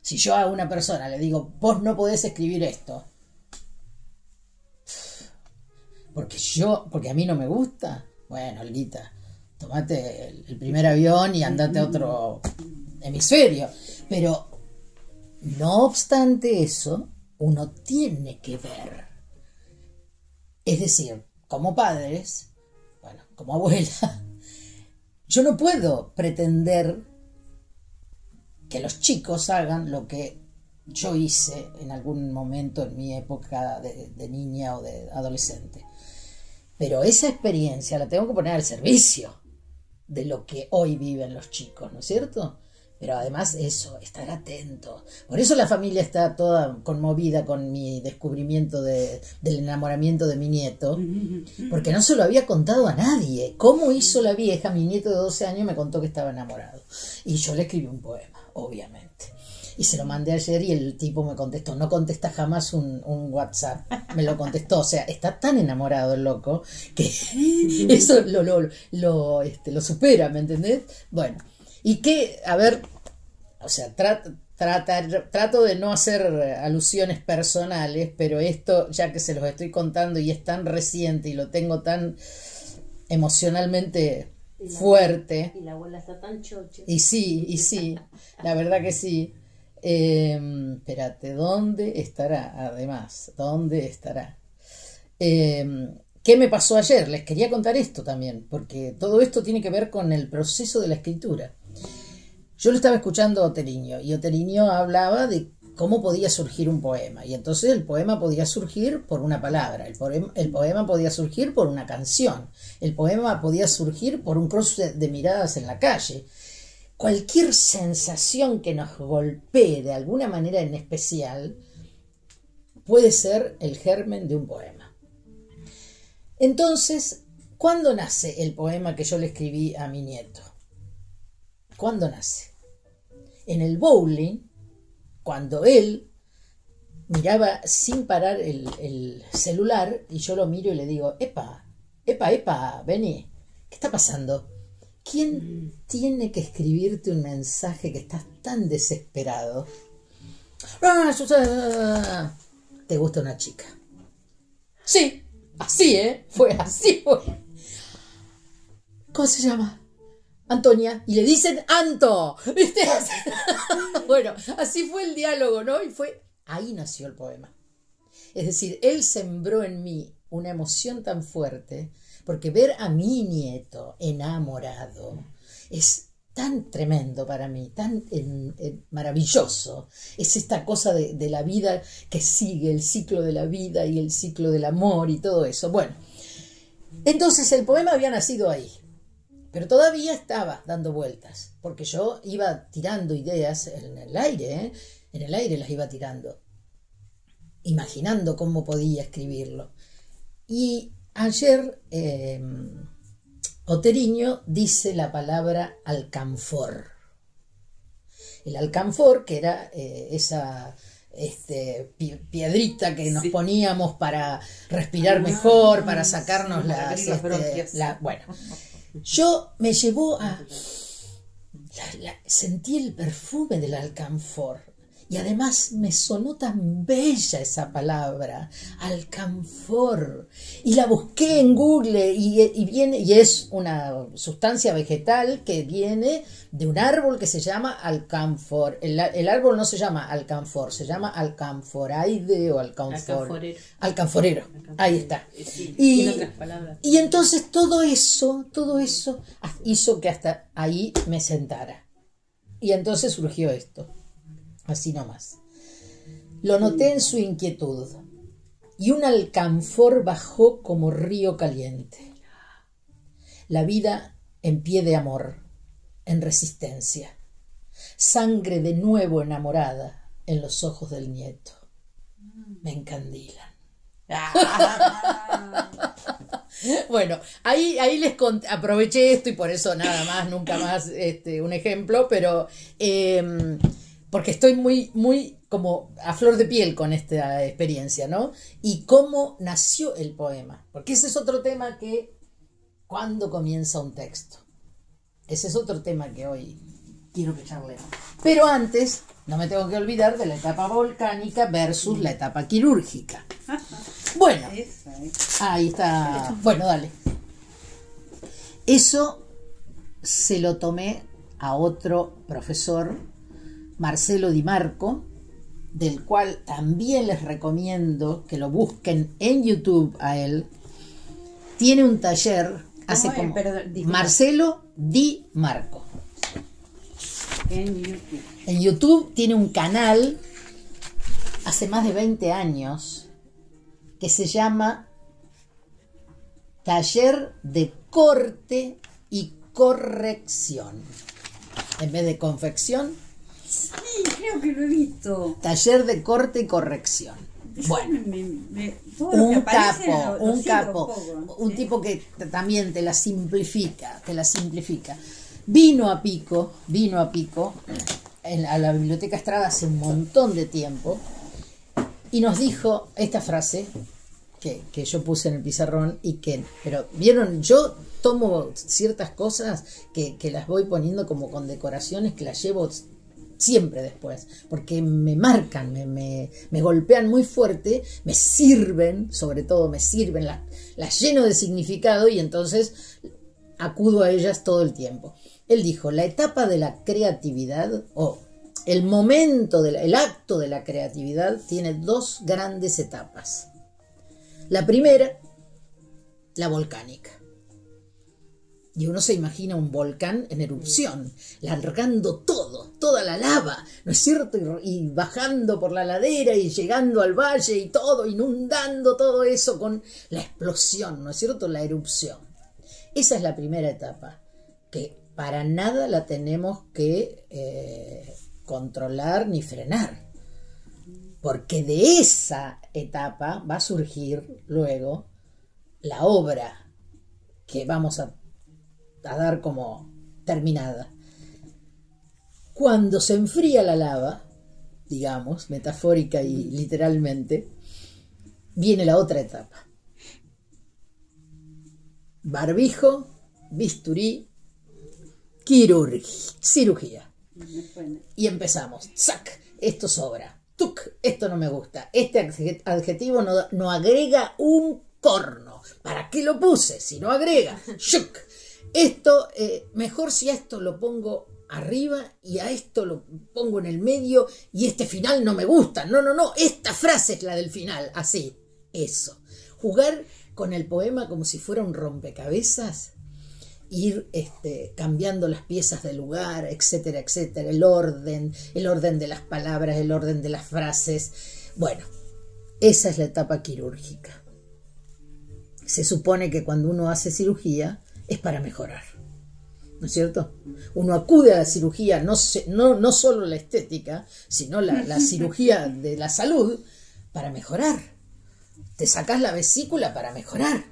Si yo a una persona le digo, vos no podés escribir esto, porque a mí no me gusta, bueno, Olguita, tomate el primer avión y andate a otro hemisferio. Pero no obstante eso, uno tiene que ver. Es decir, como padres, bueno, como abuela, yo no puedo pretender que los chicos hagan lo que yo hice en algún momento en mi época de niña o de adolescente. Pero esa experiencia la tengo que poner al servicio de lo que hoy viven los chicos, ¿no es cierto? Pero además eso, estar atento. Por eso la familia está toda conmovida con mi descubrimiento del enamoramiento de mi nieto, porque no se lo había contado a nadie. ¿Cómo hizo la vieja? Mi nieto de 12 años me contó que estaba enamorado. Y yo le escribí un poema, obviamente. Y se lo mandé ayer y el tipo me contestó. No contesta jamás un WhatsApp. Me lo contestó. O sea, está tan enamorado el loco que eso lo supera, ¿me entendés? Bueno. Y que, a ver, o sea, trato de no hacer alusiones personales, pero esto, ya que se los estoy contando y es tan reciente y lo tengo tan emocionalmente fuerte. Y la abuela está tan chocha. Y sí, la verdad que sí. Espérate, ¿dónde estará? Además, ¿dónde estará? ¿Qué me pasó ayer? Les quería contar esto también, porque todo esto tiene que ver con el proceso de la escritura. Yo lo estaba escuchando a Oteliño, y Oteliño hablaba de cómo podía surgir un poema, y entonces el poema podía surgir por una palabra, el poema podía surgir por una canción, el poema podía surgir por un cruce de miradas en la calle. Cualquier sensación que nos golpee de alguna manera en especial puede ser el germen de un poema. Entonces, ¿cuándo nace el poema que yo le escribí a mi nieto? ¿Cuándo nace? En el bowling, cuando él miraba sin parar el celular y yo lo miro y le digo, epa, vení, ¿qué está pasando? ¿Quién tiene que escribirte un mensaje que estás tan desesperado? ¿Te gusta una chica? Sí, así, fue así. ¿Cómo se llama? Antonia, y le dicen Anto, ¿viste? Bueno, así fue el diálogo, ¿no? Y ahí nació el poema. Es decir, él sembró en mí una emoción tan fuerte, porque ver a mi nieto enamorado es tan tremendo para mí, tan maravilloso. Es esta cosa de la vida que sigue, el ciclo de la vida y el ciclo del amor y todo eso. Bueno, entonces el poema había nacido ahí, pero todavía estaba dando vueltas, porque yo iba tirando ideas en el aire, en el aire las iba tirando, imaginando cómo podía escribirlo. Y ayer Otteriño dice la palabra alcanfor. El alcanfor, que era esa piedrita que nos poníamos para respirar mejor, para sacarnos bueno, yo me llevó a... sentí el perfume del alcanfor. Y además me sonó tan bella esa palabra, alcanfor. Y la busqué en Google y es una sustancia vegetal que viene de un árbol que se llama alcanfor. El árbol no se llama alcanfor, se llama alcanforaide o alcanforero. Ahí está. Sí, y entonces todo eso hizo que hasta ahí me sentara. Y entonces surgió esto. Así nomás. Lo noté en su inquietud, y un alcanfor bajó como río caliente. La vida en pie de amor, en resistencia. Sangre de nuevo enamorada en los ojos del nieto. Me encandilan. Bueno, ahí les aproveché esto y por eso nada más, nunca más un ejemplo, pero... porque estoy muy como a flor de piel con esta experiencia, ¿no? Y cómo nació el poema. Porque ese es otro tema que... ¿Cuándo comienza un texto? Ese es otro tema que hoy quiero que charlemos. Pero antes, no me tengo que olvidar de la etapa volcánica versus la etapa quirúrgica. Bueno, ahí está. Bueno, dale. Eso se lo tomé a otro profesor, Marcelo Di Marco, del cual también les recomiendo que lo busquen en YouTube a él. Tiene un taller, Marcelo Di Marco. En YouTube tiene un canal hace más de 20 años que se llama Taller de Corte y Corrección. En vez de confección, sí, creo que lo he visto. Taller de corte y corrección. Bueno, un capo, un tipo que también te la simplifica. Vino a Pico a la Biblioteca Estrada hace un montón de tiempo y nos dijo esta frase que yo puse en el pizarrón pero vieron, yo tomo ciertas cosas que las voy poniendo como con decoraciones que las llevo siempre después, porque me marcan, me golpean muy fuerte, me sirven, sobre todo me sirven, las lleno de significado y entonces acudo a ellas todo el tiempo. Él dijo, la etapa de la creatividad, el momento, el acto de la creatividad tiene dos grandes etapas. La primera, la volcánica. Y uno se imagina un volcán en erupción, largando toda la lava, ¿no es cierto? Y bajando por la ladera y llegando al valle y todo, inundando todo eso con la explosión, ¿no es cierto? La erupción. Esa es la primera etapa, que para nada la tenemos que controlar ni frenar. Porque de esa etapa va a surgir luego la obra que vamos a dar como terminada. Cuando se enfría la lava, digamos, metafórica y literalmente, viene la otra etapa. Barbijo, bisturí, cirugía. Y empezamos. ¡Zac! Esto sobra. ¡Tuc! Esto no me gusta. Este adjetivo no agrega un corno. ¿Para qué lo puse? Si no agrega. ¡Shuc! Esto, mejor si a esto lo pongo arriba y a esto lo pongo en el medio y este final no me gusta. No, esta frase es la del final. Así, eso. Jugar con el poema como si fuera un rompecabezas ir cambiando las piezas del lugar, etcétera, etcétera, el orden de las palabras, el orden de las frases. Bueno, esa es la etapa quirúrgica. Se supone que cuando uno hace cirugía es para mejorar, ¿no es cierto? Uno acude a la cirugía, no solo la estética, sino la cirugía de la salud para mejorar. Te sacás la vesícula para mejorar.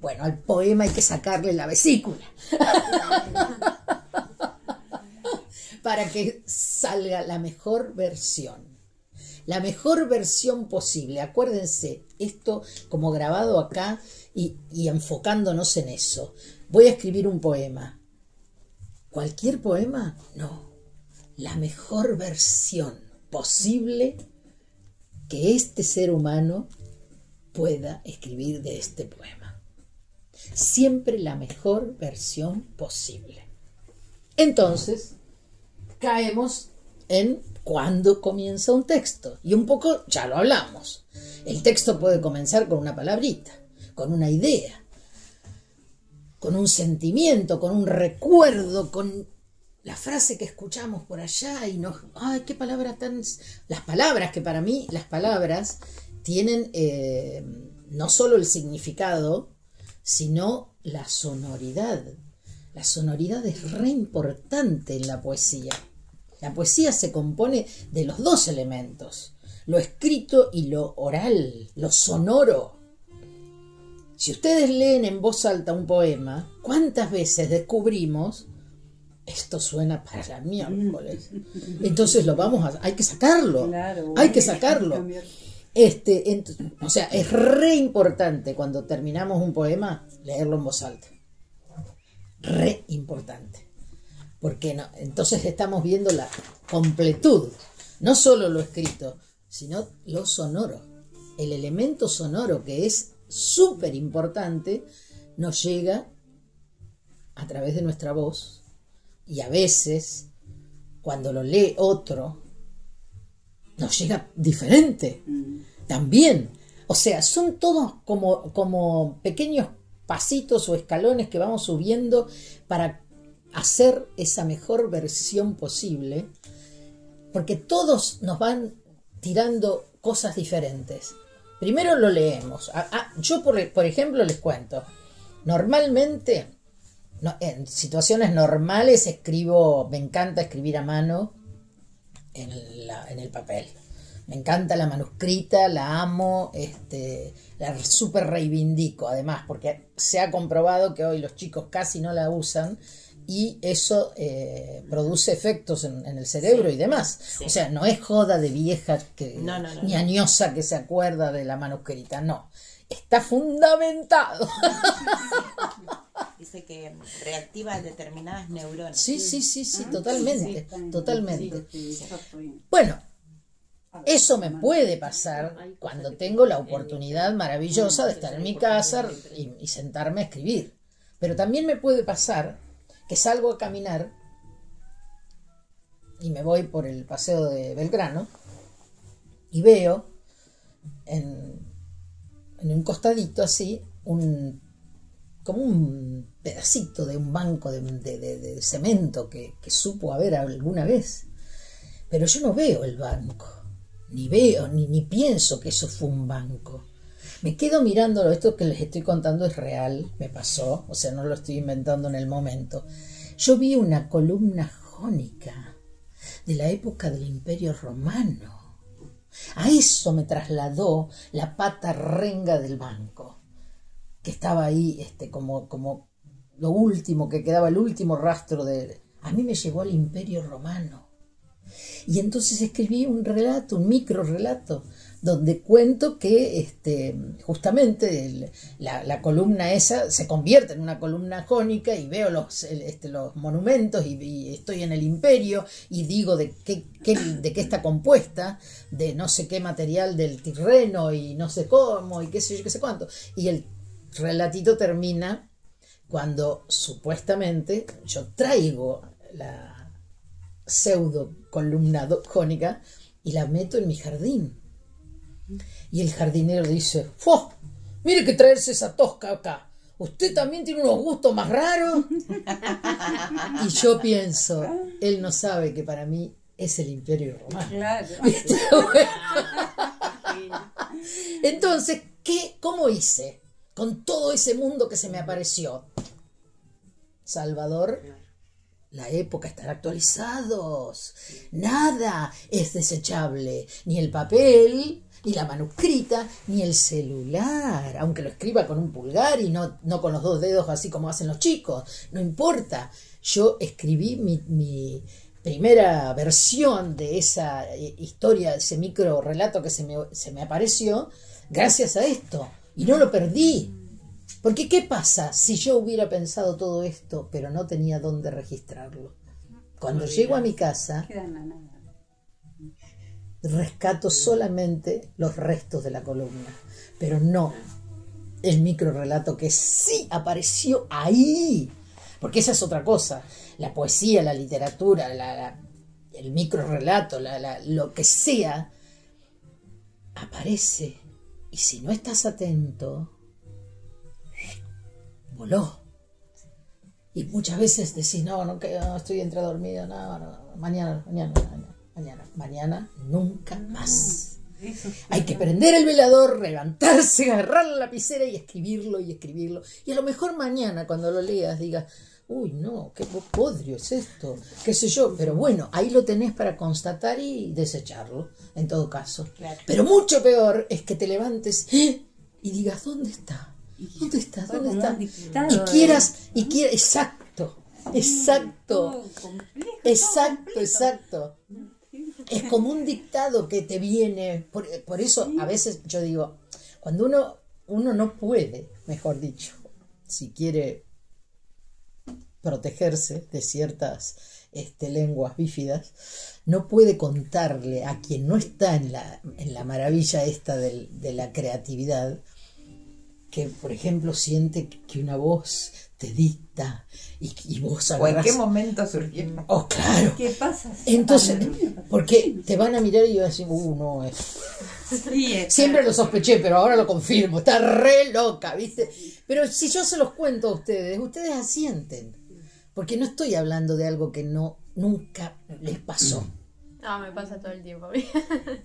Bueno, al poema hay que sacarle la vesícula para que salga la mejor versión posible. Acuérdense, esto como grabado acá y enfocándonos en eso. Voy a escribir un poema. ¿Cualquier poema? No. La mejor versión posible que este ser humano pueda escribir de este poema. Siempre la mejor versión posible. Entonces, caemos en cuándo comienza un texto. Y un poco ya lo hablamos. El texto puede comenzar con una palabrita, con una idea, con un sentimiento, con un recuerdo, con la frase que escuchamos por allá y nos... ¡Ay, qué palabra tan... Las palabras, que para mí las palabras tienen no solo el significado, sino la sonoridad. La sonoridad es re importante en la poesía. La poesía se compone de los dos elementos, lo escrito y lo oral, lo sonoro. Si ustedes leen en voz alta un poema, ¿cuántas veces descubrimos esto suena para la miércoles? Entonces hay que sacarlo, claro, hay que sacarlo. O sea, es re importante cuando terminamos un poema leerlo en voz alta. Re importante. Porque no, entonces estamos viendo la completud, no solo lo escrito, sino lo sonoro. El elemento sonoro, que es súper importante, nos llega a través de nuestra voz, y a veces, cuando lo lee otro, nos llega diferente también. O sea, son todos como pequeños pasitos o escalones que vamos subiendo para hacer esa mejor versión posible, porque todos nos van tirando cosas diferentes. Primero lo leemos. Yo, por ejemplo, les cuento. Normalmente, en situaciones normales me encanta escribir a mano en el papel. Me encanta la manuscrita, la amo, la súper reivindico, además, porque se ha comprobado que hoy los chicos casi no la usan y eso produce efectos en el cerebro y demás. Sí. O sea, no es joda de vieja ni añosa que se acuerda de la manuscrita, no. Está fundamentado. Dice que reactiva determinadas neuronas. Sí, totalmente, totalmente. Bueno, eso me puede pasar cuando tengo la oportunidad maravillosa de estar en mi casa y sentarme a escribir. Pero también me puede pasar que salgo a caminar y me voy por el paseo de Belgrano y veo en un costadito así como un pedacito de un banco de cemento que supo haber alguna vez. Pero yo no veo el banco, ni pienso que eso fue un banco. Me quedo mirándolo. Esto que les estoy contando es real, me pasó, o sea, no lo estoy inventando en el momento. Yo vi una columna jónica de la época del Imperio Romano. A eso me trasladó la pata renga del banco, que estaba ahí como lo último que quedaba, el último rastro de... A mí me llevó al Imperio Romano. Y entonces escribí un relato, un micro relato, donde cuento que justamente la columna esa se convierte en una columna jónica y veo los monumentos y estoy en el imperio y digo de qué está compuesta, de no sé qué material del Tirreno y no sé cómo y qué sé yo, qué sé cuánto. Y el relatito termina cuando supuestamente yo traigo la pseudo columna jónica y la meto en mi jardín. Y el jardinero dice: ¡oh! Mire que traerse esa tosca acá. usted también tiene unos gustos más raros. Y yo pienso, él no sabe que para mí es el Imperio Romano. Claro. Entonces, ¿cómo hice? Con todo ese mundo que se me apareció. Salvador, la época están actualizados. Nada es desechable. Ni el papel, ni la manuscrita, ni el celular. Aunque lo escriba con un pulgar y no con los 2 dedos así como hacen los chicos. No importa. Yo escribí mi primera versión de esa historia, ese micro relato que se me apareció, gracias a esto. Y no lo perdí. Porque ¿qué pasa si yo hubiera pensado todo esto, pero no tenía dónde registrarlo? Cuando llego a mi casa, rescato solamente los restos de la columna, pero no el micro relato que sí apareció ahí. Porque esa es otra cosa. La poesía, la literatura, el micro relato, lo que sea, aparece. Y si no estás atento, voló. Y muchas veces decís, no, estoy dormida, mañana, nunca más. Hay que prender el velador, levantarse, agarrar la lapicera y escribirlo. Y a lo mejor mañana, cuando lo leas, digas, uy, no, qué podrio es esto, qué sé yo. Pero bueno, ahí lo tenés para constatar y desecharlo, en todo caso. Claro. Pero mucho peor es que te levantes y digas, ¿dónde está? ¿Dónde está? Y quieras, exacto. Es como un dictado que te viene. Por eso a veces yo digo, cuando uno no puede, mejor dicho, si quiere protegerse de ciertas lenguas bífidas, no puede contarle a quien no está en la maravilla esta de la creatividad, que por ejemplo siente que una voz te dicta y vos agarrás. ¿O en qué momento surgió? Oh, claro. ¿Qué pasa? Entonces, porque te van a mirar y van a decir, no, siempre lo sospeché, pero ahora lo confirmo, está re loca, ¿viste? Pero si yo se los cuento a ustedes asienten, porque no estoy hablando de algo que nunca les pasó. No, me pasa todo el tiempo.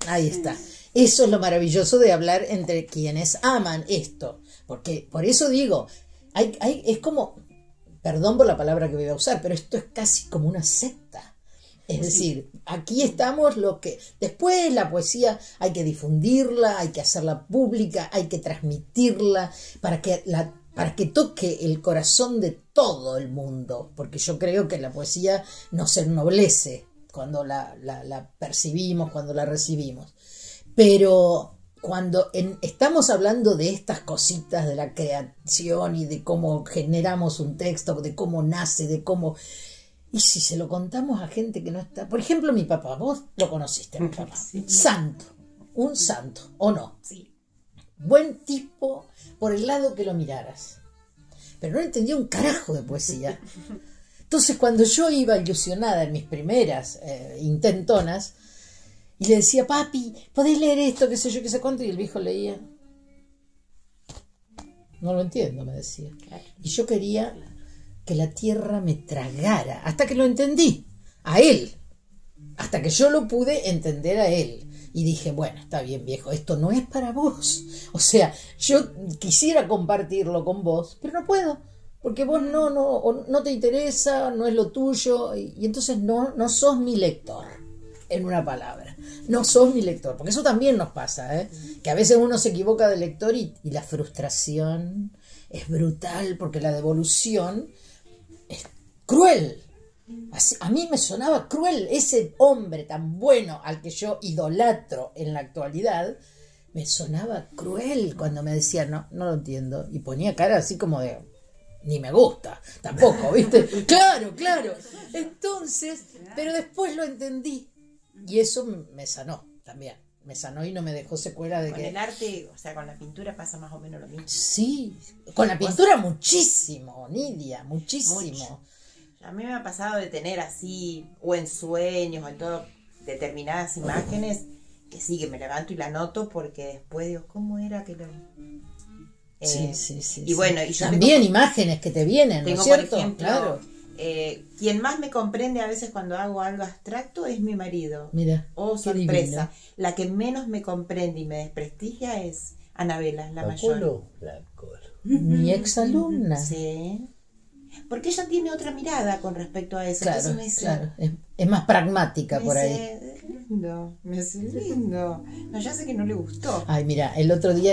Ahí está. Eso es lo maravilloso de hablar entre quienes aman esto. Porque por eso digo, es como, perdón por la palabra que voy a usar, pero esto es casi como una secta. Es decir, aquí estamos después la poesía hay que difundirla, hay que hacerla pública, hay que transmitirla para que toque el corazón de todo el mundo. Porque yo creo que la poesía nos ennoblece cuando la percibimos, cuando la recibimos. Pero cuando estamos hablando de estas cositas de la creación y de cómo generamos un texto, de cómo nace, de cómo... Y si se lo contamos a gente que no está... Por ejemplo, mi papá, vos lo conociste, mi papá. Sí. Santo, un santo, ¿o no? Sí. Buen tipo por el lado que lo miraras. Pero no entendía un carajo de poesía. Entonces, cuando yo iba ilusionada en mis primeras intentonas, y le decía, papi, ¿podés leer esto? Qué sé yo, qué sé cuánto. Y el viejo leía. No lo entiendo, me decía. Y yo quería que la tierra me tragara, hasta que lo entendí, a él. Hasta que yo lo pude entender a él. Y dije, bueno, está bien, viejo, esto no es para vos. O sea, yo quisiera compartirlo con vos, pero no puedo. Porque vos no te interesa, no es lo tuyo. Y entonces no sos mi lector. En una palabra, no sos mi lector, porque eso también nos pasa, que a veces uno se equivoca de lector y la frustración es brutal, porque la devolución es cruel. A mí me sonaba cruel ese hombre tan bueno al que yo idolatro en la actualidad, me sonaba cruel cuando me decía no lo entiendo, y ponía cara así como de ni me gusta, tampoco, ¿viste? Claro. Entonces, pero después lo entendí. Y eso me sanó también. Me sanó y no me dejó secuela de con el arte, o sea, con la pintura pasa más o menos lo mismo. Sí, con la pintura muchísimo, Nidia, muchísimo. Mucho. A mí me ha pasado de tener así, o en sueños, o en todo, determinadas imágenes, que sí, que me levanto y la anoto, porque después digo, ¿cómo era que lo...? Sí, sí, sí. Y bueno, y yo también imágenes que te vienen, ¿no es tengo, cierto? por ejemplo, Claro. Quien más me comprende a veces cuando hago algo abstracto es mi marido. Mira, Oh, qué sorpresa. La que menos me comprende y me desprestigia es Anabela, la mayor. La Colo. mi exalumna. Sí. Porque ella tiene otra mirada con respecto a eso. Claro, Entonces me dice, claro. Es más pragmática me por ahí. dice, lindo, me dice, lindo. No, ya sé que no le gustó. Ay, mira, el otro día